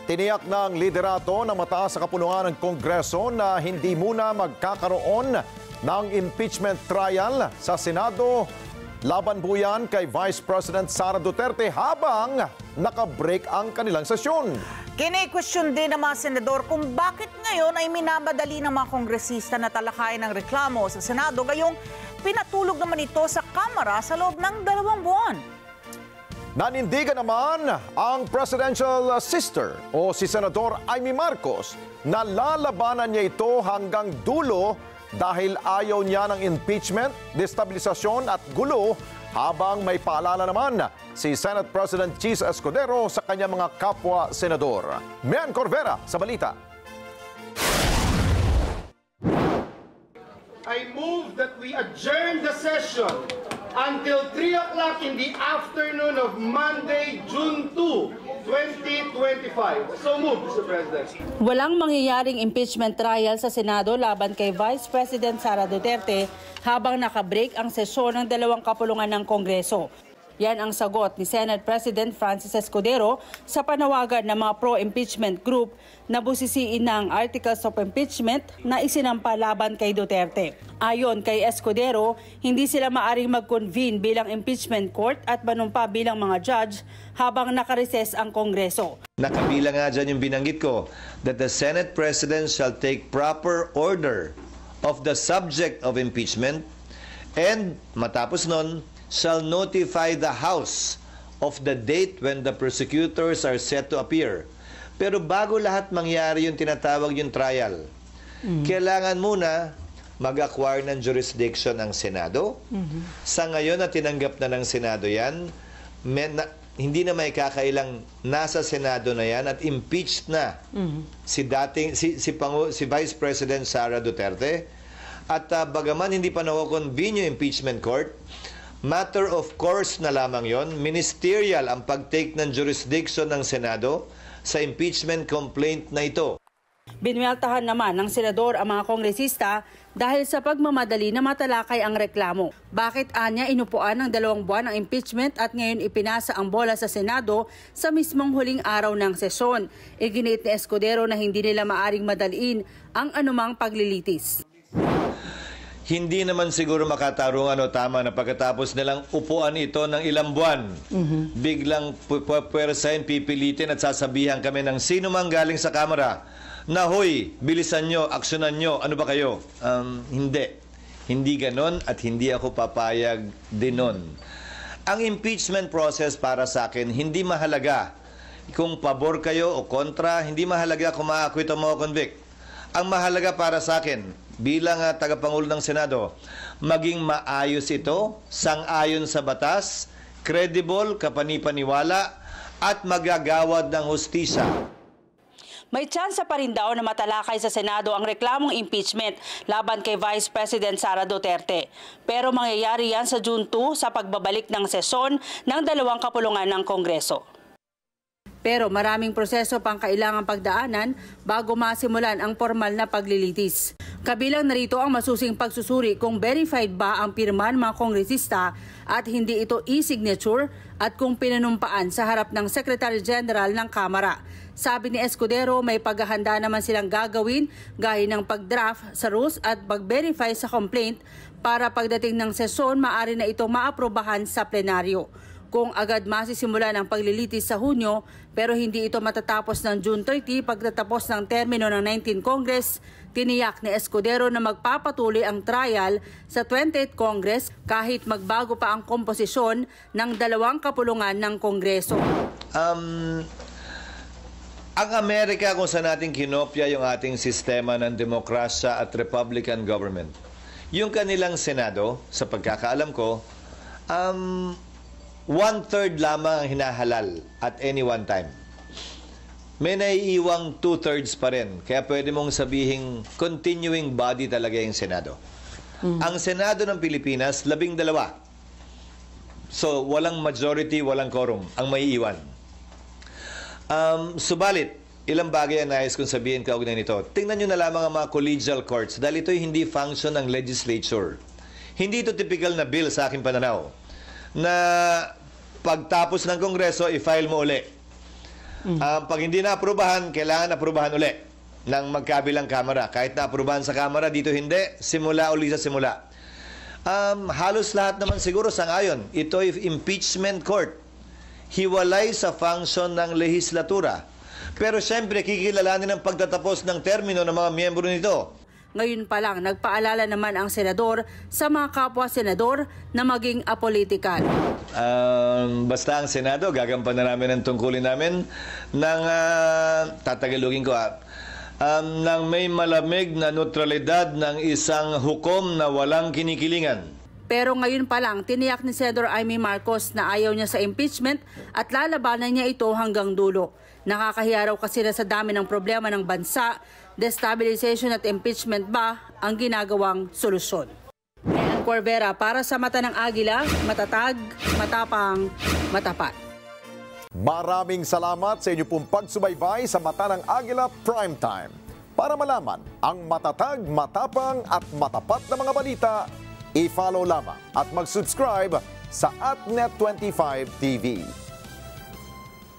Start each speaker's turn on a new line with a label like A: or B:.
A: Tiniyak ng liderato ng mataas sa kapulungan ng Kongreso na hindi muna magkakaroon ng impeachment trial sa Senado laban po yan kay Vice President Sara Duterte habang nakabreak ang kanilang sesyon.
B: Kine-question din ng mga senador kung bakit ngayon ay minamadali ng mga kongresista na talakayin ang reklamo sa Senado gayong pinatulog naman ito sa Kamara sa loob ng 2 buwan.
A: Nanindigan naman ang presidential sister o si Senador Amy Marcos na lalabanan niya ito hanggang dulo dahil ayaw niya ng impeachment, destabilisasyon at gulo habang may paalala naman si Senate President Chis Escudero sa kanyang mga kapwa-senador. Mian Corvera sa balita.
C: I move that we adjourn the session until 3 o'clock in the afternoon of Monday, June 2, 2025. So move, Mr. President.
D: Walang mangyayaring impeachment trial sa Senado laban kay Vice President Sara Duterte habang nakabreak ang sesyon ng 2 kapulungan ng Kongreso. Yan ang sagot ni Senate President Francis Escudero sa panawagan ng mga pro-impeachment group na busisiin ng Articles of Impeachment na isinampa laban kay Duterte. Ayon kay Escudero, hindi sila maaring mag-convene bilang impeachment court at manumpa bilang mga judge habang nakareses ang Kongreso.
E: Nakabilang nga dyan yung binanggit ko that the Senate President shall take proper order of the subject of impeachment and matapos nun, shall notify the House of the date when the prosecutors are set to appear. Pero bago lahat mangyari yung tinatawag yung trial, kailangan muna mag-acquire ng jurisdiction ang Senado. Sa ngayon na tinanggap na ng Senado yan, hindi na may kakailang nasa Senado na yan at impeached na si Vice President Sara Duterte. At bagaman hindi pa na-convene yung impeachment court, matter of course na lamang yon, ministerial ang pag-take ng jurisdiction ng Senado sa impeachment complaint na ito.
D: Binweltahan naman ng senador ang mga kongresista dahil sa pagmamadali na matalakay ang reklamo. Bakit anya inupuan ng 2 buwan ang impeachment at ngayon ipinasa ang bola sa Senado sa mismong huling araw ng sesyon? Iginit ni Escudero na hindi nila maaring madaliin ang anumang paglilitis.
E: Hindi naman siguro makatarungan o tama na pagkatapos nilang upuan ito ng ilang buwan, biglang puwersahin, pipilitin at sasabihan kami ng sino mang galing sa Kamara na, hoy, bilisan nyo, aksyonan nyo, ano ba kayo? Hindi. Hindi ganon at hindi ako papayag din nun. Ang impeachment process para sa akin, hindi mahalaga kung pabor kayo o kontra, hindi mahalaga kung ma-acquit o ma-convict. Ang mahalaga para sa akin, bilang tagapangulo ng Senado, maging maayos ito, sang-ayon sa batas, credible, kapanipaniwala, at magagawad ng hustisya.
D: May tsansa pa rin daw na matalakay sa Senado ang reklamong impeachment laban kay Vice President Sara Duterte. Pero mangyayari yan sa June 2 sa pagbabalik ng sesyon ng 2 kapulungan ng Kongreso. Pero maraming proseso pang kailangang pagdaanan bago masimulan ang formal na paglilitis. Kabilang narito ang masusing pagsusuri kung verified ba ang pirma ng mga kongresista at hindi ito e-signature at kung pinanumpaan sa harap ng Secretary General ng Kamara. Sabi ni Escudero, may paghahanda naman silang gagawin gaya ng pag-draft sa rules at pag-verify sa complaint para pagdating ng sesyon maaari na itong maaprobahan sa plenaryo. Kung agad masisimulan ang paglilitis sa Hunyo pero hindi ito matatapos ng June 30 pagtatapos ng termino ng 19th Congress, tiniyak ni Escudero na magpapatuloy ang trial sa 28th Congress kahit magbago pa ang komposisyon ng 2 kapulungan ng Kongreso.
E: Ang Amerika kung saan natin kinopya yung ating sistema ng demokrasya at Republican government. Yung kanilang Senado, sa pagkakaalam ko, 1/3 lamang ang hinahalal at any one time. May naiiwang 2/3 pa rin. Kaya pwede mong sabihin continuing body talaga yung Senado. Ang Senado ng Pilipinas, 12. So, walang majority, walang quorum ang maiiwan. Subalit, ilang bagay ang nais kong sabihin kaugnay nito. Tingnan nyo na lamang ang mga collegial courts dahil ito'y hindi function ng legislature. Hindi ito typical na bill sa aking pananaw na pagtapos ng Kongreso, i-file mo uli. Pag hindi na-aprobahan, kailangan aprubahan uli ng magkabilang kamara. Kahit na-aprobahan sa kamara, dito hindi, simula uli sa simula. Halos lahat naman siguro sangayon. Ito ay impeachment court. Hiwalay sa function ng lehislatura. Pero siyempre, kikilalanin ang pagtatapos ng termino ng mga miyembro nito.
D: Ngayon pa lang, nagpaalala naman ang senador sa mga kapwa-senador na maging apolitical.
E: Basta ang Senado, gagampanan namin ang tungkulin namin ng, tatagalogin ko ng may malamig na neutralidad ng isang hukom na walang kinikilingan.
D: Pero ngayon pa lang, tiniyak ni Senador Amy Marcos na ayaw niya sa impeachment at lalabanan niya ito hanggang dulo. Nakakahiya raw kasi na sa dami ng problema ng bansa, destabilization at impeachment ba ang ginagawang solusyon. Ellen Corvera, para sa Mata ng Agila, matatag, matapang, matapat.
A: Maraming salamat sa inyo pong pagsubaybay sa Mata ng Agila Primetime. Para malaman ang matatag, matapang at matapat na mga balita, i-follow lamang at mag-subscribe sa @Net25 TV.